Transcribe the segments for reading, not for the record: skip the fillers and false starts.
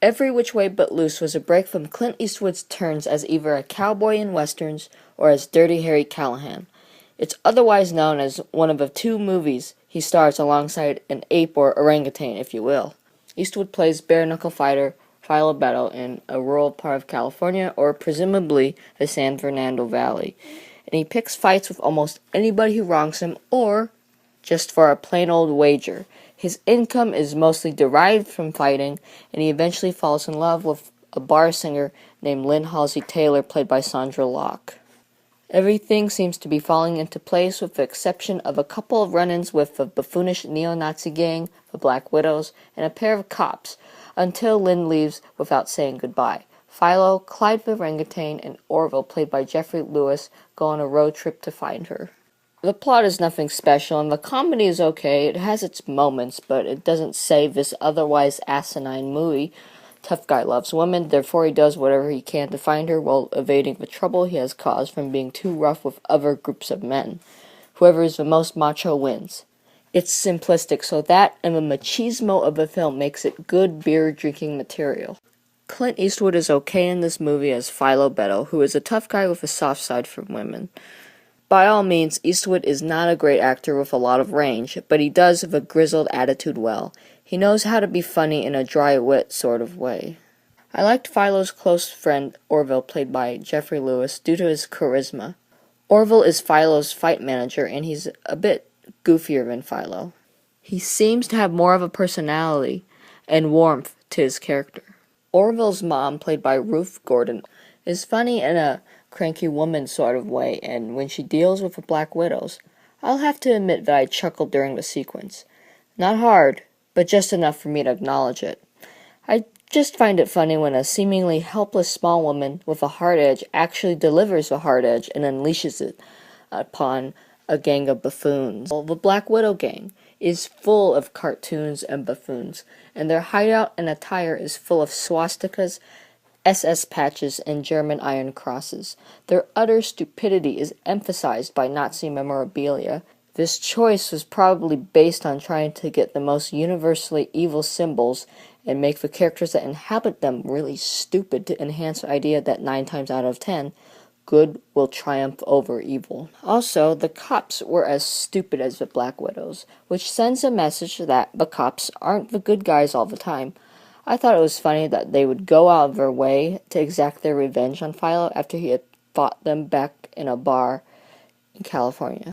Every Which Way But Loose was a break from Clint Eastwood's turns as either a cowboy in westerns or as Dirty Harry Callahan. It's otherwise known as one of the two movies he stars alongside an ape or orangutan, if you will. Eastwood plays bare-knuckle fighter Philo Beto in a rural part of California, or presumably the San Fernando Valley, and he picks fights with almost anybody who wrongs him, or just for a plain old wager. His income is mostly derived from fighting, and he eventually falls in love with a bar singer named Lynn Halsey Taylor, played by Sandra Locke. Everything seems to be falling into place with the exception of a couple of run-ins with a buffoonish neo-Nazi gang, the Black Widows, and a pair of cops, until Lynn leaves without saying goodbye. Philo, Clyde the orangutan, and Orville, played by Geoffrey Lewis, go on a road trip to find her. The plot is nothing special, and the comedy is okay. It has its moments, but it doesn't save this otherwise asinine movie. Tough guy loves women, therefore he does whatever he can to find her while evading the trouble he has caused from being too rough with other groups of men. Whoever is the most macho wins. It's simplistic, so that and the machismo of the film makes it good beer-drinking material. Clint Eastwood is okay in this movie as Philo Beto, who is a tough guy with a soft side for women. By all means, Eastwood is not a great actor with a lot of range, but he does have a grizzled attitude well. He knows how to be funny in a dry wit sort of way. I liked Philo's close friend Orville, played by Geoffrey Lewis, due to his charisma. Orville is Philo's fight manager, and he's a bit goofier than Philo. He seems to have more of a personality and warmth to his character. Orville's mom, played by Ruth Gordon, is funny in a cranky woman sort of way, and when she deals with the Black Widows, I'll have to admit that I chuckled during the sequence. Not hard, but just enough for me to acknowledge it. I just find it funny when a seemingly helpless small woman with a hard edge actually delivers the hard edge and unleashes it upon a gang of buffoons. The Black Widow gang is full of cartoons and buffoons, and their hideout and attire is full of swastikas, SS patches, and German iron crosses. Their utter stupidity is emphasized by Nazi memorabilia. This choice was probably based on trying to get the most universally evil symbols and make the characters that inhabit them really stupid to enhance the idea that 9 times out of 10, good will triumph over evil. Also, the cops were as stupid as the Black Widows, which sends a message that the cops aren't the good guys all the time. I thought it was funny that they would go out of their way to exact their revenge on Philo after he had fought them back in a bar in California.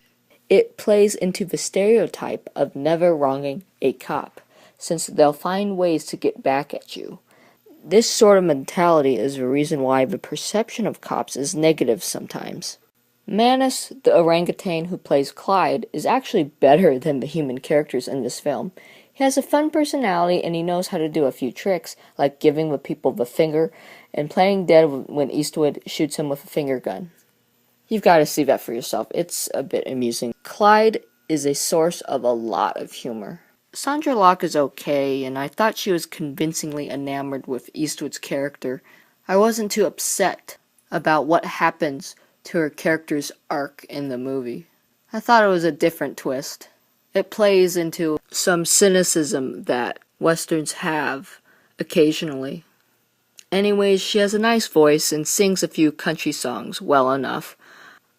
It plays into the stereotype of never wronging a cop, since they'll find ways to get back at you. This sort of mentality is the reason why the perception of cops is negative sometimes. Manus, the orangutan who plays Clyde, is actually better than the human characters in this film. He has a fun personality and he knows how to do a few tricks, like giving the people the finger and playing dead when Eastwood shoots him with a finger gun. You've got to see that for yourself. It's a bit amusing. Clyde is a source of a lot of humor. Sandra Locke is okay, and I thought she was convincingly enamored with Eastwood's character. I wasn't too upset about what happens to her character's arc in the movie. I thought it was a different twist. It plays into some cynicism that westerns have occasionally. Anyways, she has a nice voice and sings a few country songs well enough.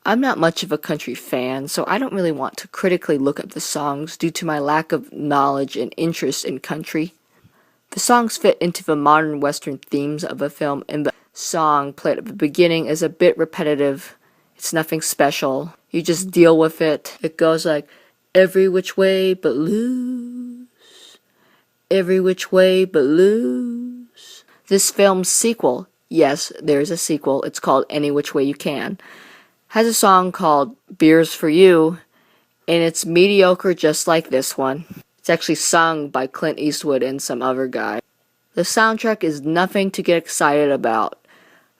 I'm not much of a country fan, so I don't really want to critically look at the songs due to my lack of knowledge and interest in country. The songs fit into the modern western themes of the film, and the song played at the beginning is a bit repetitive. It's nothing special. You just deal with it. It goes like, every which way but loose. Every which way but loose. This film's sequel, yes, there's a sequel, it's called Any Which Way You Can, has a song called Beers for You, and it's mediocre just like this one. It's actually sung by Clint Eastwood and some other guy. The soundtrack is nothing to get excited about,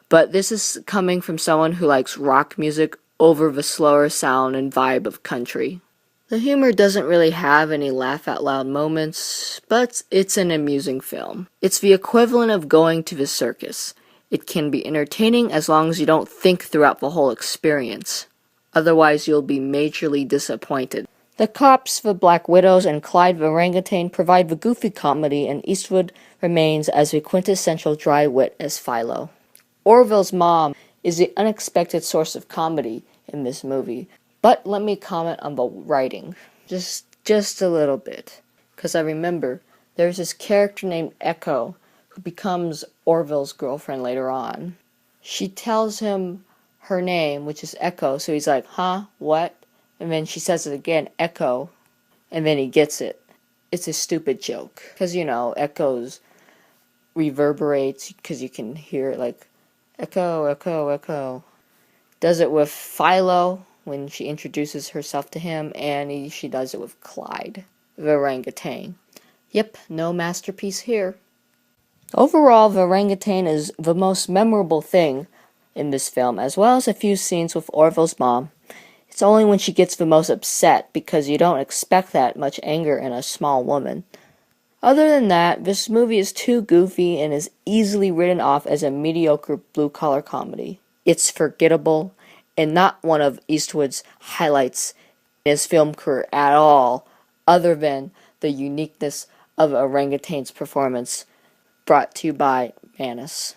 but this is coming from someone who likes rock music over the slower sound and vibe of country. The humor doesn't really have any laugh-out-loud moments, but it's an amusing film. It's the equivalent of going to the circus. It can be entertaining as long as you don't think throughout the whole experience. Otherwise, you'll be majorly disappointed. The cops, the Black Widows, and Clyde the Orangutan provide the goofy comedy, and Eastwood remains as the quintessential dry wit as Philo. Orville's mom is the unexpected source of comedy in this movie, but let me comment on the writing, just a little bit, because I remember there's this character named Echo who becomes Orville's girlfriend later on. She tells him her name, which is Echo, so he's like, huh, what? And then she says it again, Echo, and then he gets it. It's a stupid joke, because, Echoes reverberates, because you can hear it like, Echo, echo, echo. Does it with Philo when she introduces herself to him, and she does it with Clyde, the orangutan. Yep, no masterpiece here. Overall, the orangutan is the most memorable thing in this film, as well as a few scenes with Orville's mom. It's only when she gets the most upset, because you don't expect that much anger in a small woman. Other than that, this movie is too goofy and is easily written off as a mediocre blue-collar comedy. It's forgettable, and not one of Eastwood's highlights in his film career at all, other than the uniqueness of Orangutan's performance, brought to you by Manus.